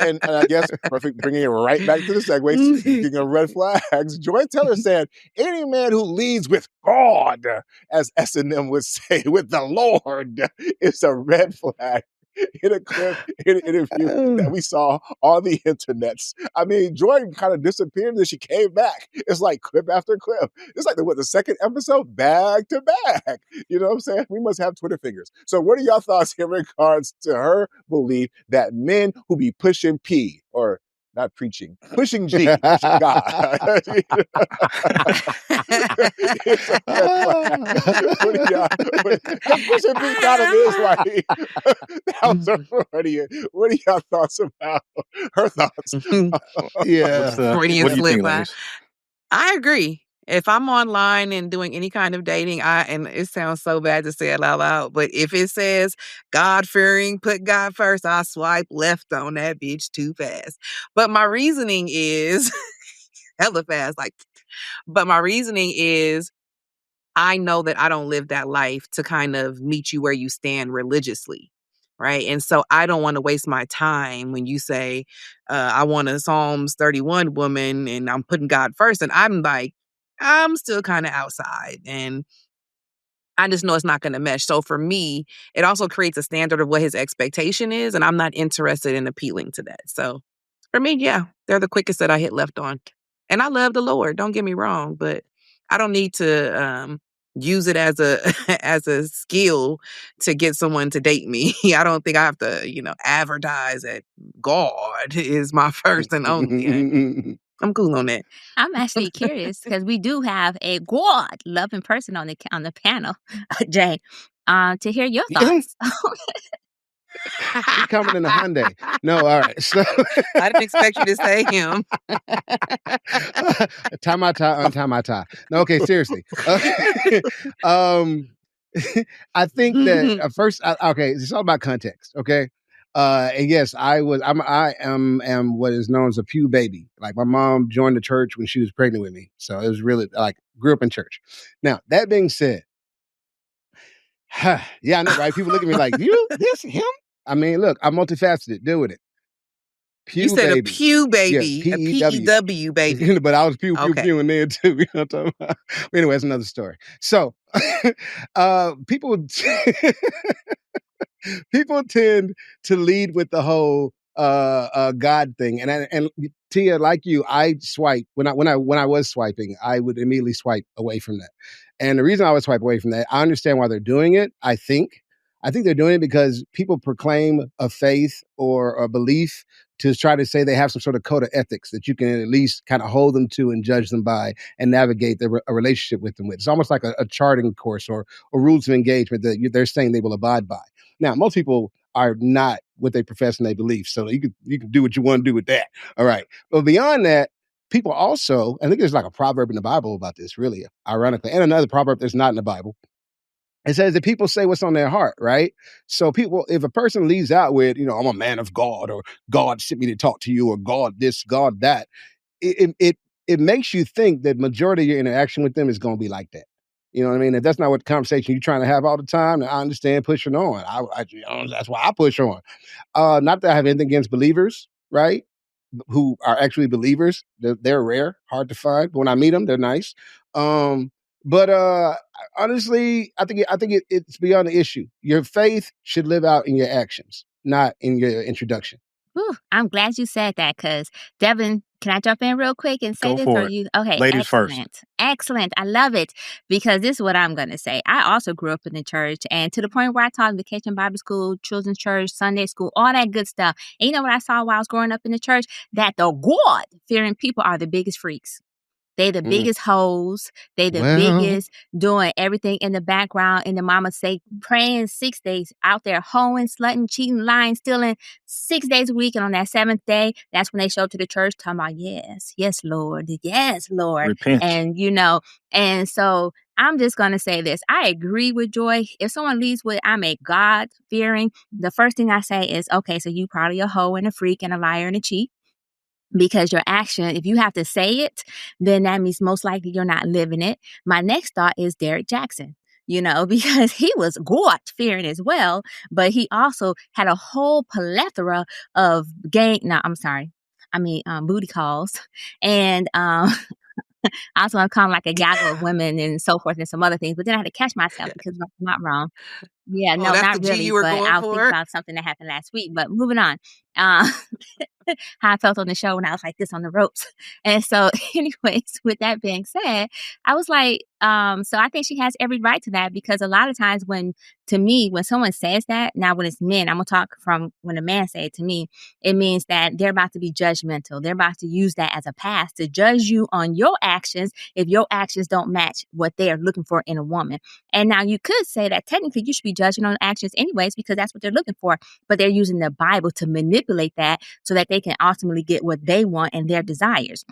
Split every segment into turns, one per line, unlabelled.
and I guess perfect, bringing it right back to the segue. Speaking of red flags, Joy Taylor said, "Any man who leads with God, as S&M would say, with the Lord, is a red flag." In a clip, in an interview that we saw on the internets. I mean, Joy kind of disappeared and then she came back. It's like clip after clip. It's like the second episode back to back. You know what I'm saying? We must have Twitter fingers. So what are y'all thoughts in regards to her belief that men who be pushing P, or not preaching, pushing G, pushing God. It's a red flag. What do y'all, because pushing P kind of is like, that was a Freudian. What are y'all thoughts about her thoughts?
Yeah.
Freudian
What do you
slip,
think, ladies?
I agree. If I'm online and doing any kind of dating, and it sounds so bad to say it out loud, but if it says God-fearing, put God first, I swipe left on that bitch too fast. But my reasoning is hella fast, but my reasoning is I know that I don't live that life to kind of meet you where you stand religiously. Right. And so I don't want to waste my time when you say, I want a Psalms 31 woman and I'm putting God first. And I'm like, I'm still kind of outside and I just know it's not going to mesh. So for me, it also creates a standard of what his expectation is. And I'm not interested in appealing to that. So for me, yeah, they're the quickest that I hit left on. And I love the Lord. Don't get me wrong, but I don't need to use it as a as a skill to get someone to date me. I don't think I have to, advertise that God is my first and only. I'm cool on that.
I'm actually curious because we do have a God-loving person on the panel, Jay, to hear your thoughts.
He coming in a Hyundai. No, all right. So
I didn't expect you to say him.
tie my tie, untie my tie. No, okay, seriously. I think that first, okay, it's all about context. Okay. And yes, I am what is known as a pew baby. Like my mom joined the church when she was pregnant with me. So it was really like grew up in church. Now, that being said, yeah, I know, right? People look at me like, him? I mean, look, I'm multifaceted. Deal with it.
You said baby. A pew baby,
yeah,
a P-E-W baby.
But I was pew in there too. You know what I'm talking about? Anyway, it's another story. So, people tend to lead with the whole God thing, and Tia, like you, I swipe when I was swiping, I would immediately swipe away from that. And the reason I would swipe away from that, I understand why they're doing it. I think they're doing it because people proclaim a faith or a belief to try to say they have some sort of code of ethics that you can at least kind of hold them to and judge them by and navigate a relationship with them with. It's almost like a charting course or rules of engagement that they're saying they will abide by. Now, most people are not what they profess and they believe. So you can do what you want to do with that. All right. But beyond that, people also, I think there's like a proverb in the Bible about this, really, ironically, and another proverb that's not in the Bible. It says that people say what's on their heart, right? So people, if a person leaves out with, I'm a man of God, or God sent me to talk to you, or God this, God that, it makes you think that majority of your interaction with them is going to be like that. You know what I mean? If that's not what the conversation you're trying to have all the time, then I understand pushing on. That's why I push on. Not that I have anything against believers, right? Who are actually believers. They're rare, hard to find. But when I meet them, they're nice. But honestly, I think it's beyond the issue. Your faith should live out in your actions, not in your introduction.
Whew, I'm glad you said that because Devin, can I jump in real quick and say
Go
this?
for
Or
it.
you? Okay,
Ladies
excellent.
first.
Excellent. I love it because this is what I'm going to say. I also grew up in the church and to the point where I taught Vacation Bible School, Children's Church, Sunday School, all that good stuff. And you know what I saw while I was growing up in the church? That the God-fearing people are the biggest freaks. They the biggest hoes. They the biggest doing everything in the background. And the mama say praying 6 days out there, hoeing, slutting, cheating, lying, stealing 6 days a week. And on that seventh day, that's when they show up to the church talking about, yes, Lord. Yes, Lord.
Repent.
And, and so I'm just going to say this. I agree with Joy. If someone leads with, I'm a God-fearing, the first thing I say is, okay, so you probably a hoe and a freak and a liar and a cheat. Because your action, if you have to say it, then that means most likely you're not living it. My next thought is Derek Jackson. because he was God-fearing as well, but he also had a whole plethora of booty calls, and I also kind of like a gaggle of women and so forth and some other things. But then I had to catch myself because I'm not wrong. Yeah,
Oh,
no,
that's the
not
G
really,
you were
but
going
I'll think
for?
about something that happened last week. But moving on. Uh, how I felt on the show when I was like this on the ropes. And so, anyways, with that being said, I was like, so I think she has every right to that because a lot of times to me, when someone says that, now when it's men, I'm gonna talk from when a man say it to me, it means that they're about to be judgmental. They're about to use that as a pass to judge you on your actions if your actions don't match what they are looking for in a woman. And now you could say that technically you should be judging on actions anyways because that's what they're looking for. But they're using the Bible to manipulate that so that they can ultimately get what they want and their desires.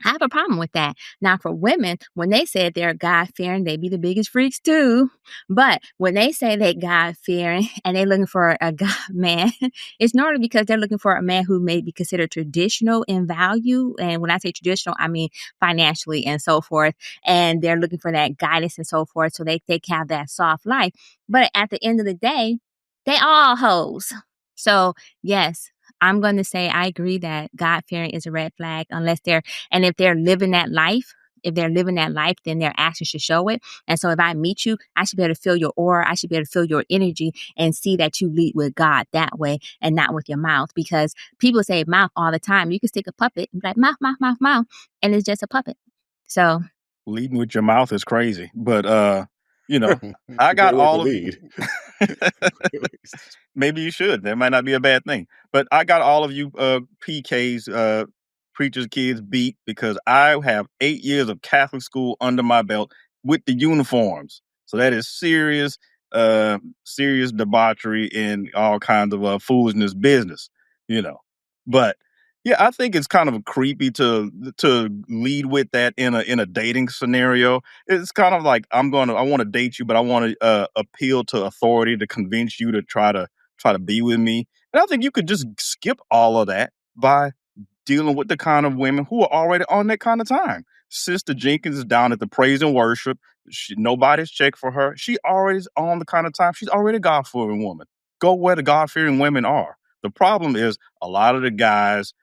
I have a problem with that. Now, for women, when they say they're God fearing, they be the biggest freaks too. But when they say they God fearing and they're looking for a God man, it's normally because they're looking for a man who may be considered traditional in value. And when I say traditional, I mean financially and so forth. And they're looking for that guidance and so forth so they can have that soft life. But at the end of the day, they all hoes. So, yes, I'm going to say I agree that God fearing is a red flag if they're living that life, then their actions should show it. And so if I meet you, I should be able to feel your aura. I should be able to feel your energy and see that you lead with God that way and not with your mouth. Because people say mouth all the time. You can stick a puppet and be like mouth, mouth, mouth, mouth, and it's just a puppet. So
Leading with your mouth is crazy. But I got
Great way to
all of you.
lead.
Maybe you should. That might not be a bad thing. But I got all of you PKs, preachers' kids beat because I have 8 years of Catholic school under my belt with the uniforms. So that is serious debauchery and all kinds of foolishness business, you know. But yeah, I think it's kind of creepy to lead with that in a dating scenario. It's kind of like I want to date you, but I want to appeal to authority to convince you to try to be with me. And I think you could just skip all of that by dealing with the kind of women who are already on that kind of time. Sister Jenkins is down at the praise and worship. Nobody's checked for her. She already is on the kind of time. She's already a God-fearing woman. Go where the God-fearing women are. The problem is a lot of the guys,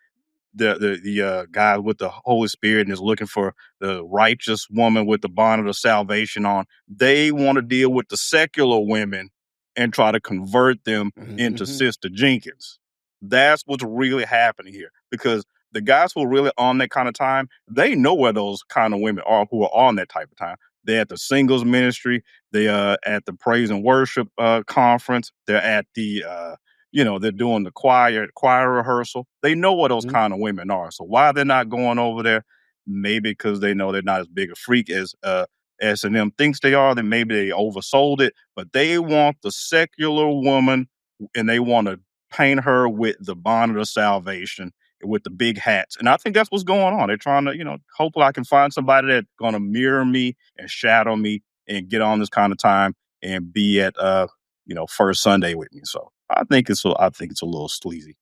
the guy with the Holy Spirit and is looking for the righteous woman with the bonnet of salvation on. They want to deal with the secular women and try to convert them into Sister Jenkins. That's what's really happening here because the guys who are really on that kind of time, they know where those kind of women are who are on that type of time. They're at the singles ministry. They are at the praise and worship conference. They're at the they're doing the choir rehearsal. They know what those kind of women are. So why they're not going over there? Maybe because they know they're not as big a freak as S&M thinks they are. Then maybe they oversold it. But they want the secular woman, and they want to paint her with the bonnet of salvation, with the big hats. And I think that's what's going on. They're trying to, hopefully I can find somebody that's going to mirror me and shadow me and get on this kind of time and be at First Sunday with me. So I think it's a little sleazy.